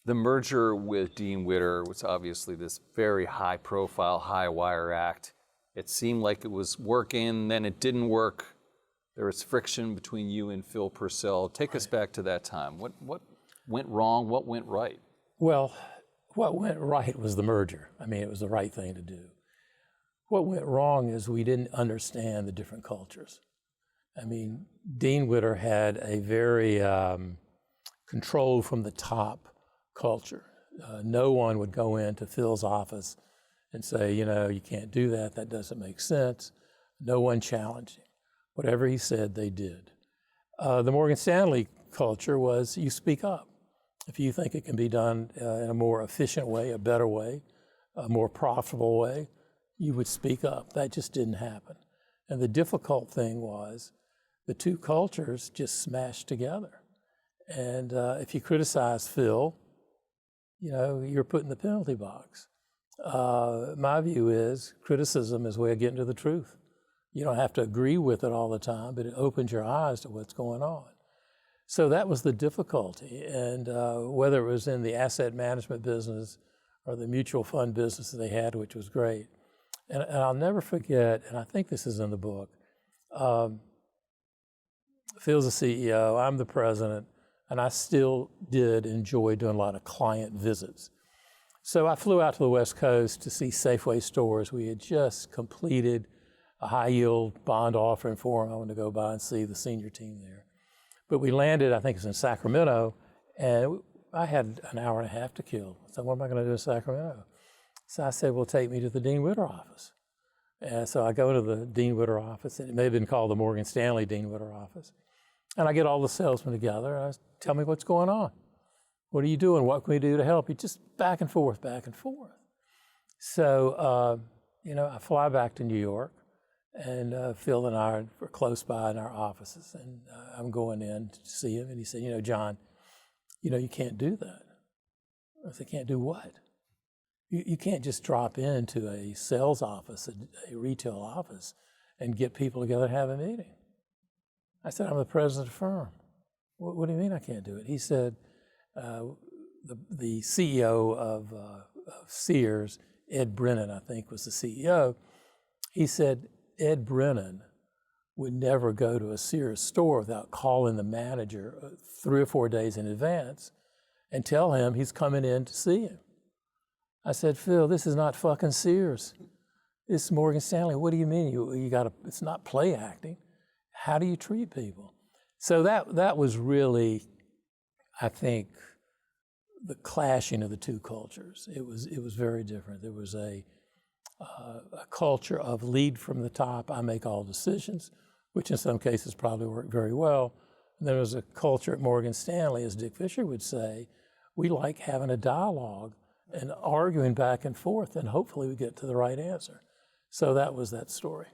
The merger with Dean Witter was obviously this very high-profile, high-wire act. It seemed like it was working, then it didn't work. There was friction between you and Phil Purcell. Take us back to that time. What went wrong? What went right? Well, what went right was the merger. I mean, it was the right thing to do. What went wrong is we didn't understand the different cultures. I mean, Dean Witter had a very control from the top culture. No one would go into Phil's office and say, you know, you can't do that, that doesn't make sense. No one challenged him. Whatever he said, they did. The Morgan Stanley culture was you speak up. If you think it can be done in a more efficient way, a better way, a more profitable way, you would speak up. That just didn't happen. And the difficult thing was the two cultures just smashed together. And if you criticize Phil, you know, you're put in the penalty box. My view is criticism is a way of getting to the truth. You don't have to agree with it all the time, but it opens your eyes to what's going on. So that was the difficulty. And whether it was in the asset management business or the mutual fund business that they had, which was great. And I'll never forget, and I think this is in the book, Phil's the CEO, I'm the president, and I still did enjoy doing a lot of client visits. So I flew out to the West Coast to see Safeway stores. We had just completed a high yield bond offering for them. I wanted to go by and see the senior team there. But we landed, I think it's in Sacramento, and I had an hour and a half to kill. So what am I going to do in Sacramento? So I said, well, take me to the Dean Witter office. And so I go to the Dean Witter office, and it may have been called the Morgan Stanley-Dean Witter office. And I get all the salesmen together, and I tell me what's going on. What are you doing? What can we do to help you? Just back and forth, back and forth. So, you know, I fly back to New York, and Phil and I are close by in our offices, and I'm going in to see him, and he said, you know, John, you know, you can't do that. I said, can't do what? You can't just drop into a sales office, a retail office, and get people together to have a meeting. I said, I'm the president of the firm. What do you mean I can't do it? He said, the CEO of Sears, Ed Brennan, I think was the CEO, he said Ed Brennan would never go to a Sears store without calling the manager 3 or 4 days in advance and tell him he's coming in to see him. I said, Phil, this is not fucking Sears. This is Morgan Stanley. What do you mean? You got to, it's not play acting. How do you treat people? So that was really, I think, the clashing of the two cultures. It was very different. There was a culture of lead from the top, I make all decisions, which in some cases probably worked very well. And there was a culture at Morgan Stanley, as Dick Fisher would say, we like having a dialogue and arguing back and forth, and hopefully we get to the right answer. So that was that story.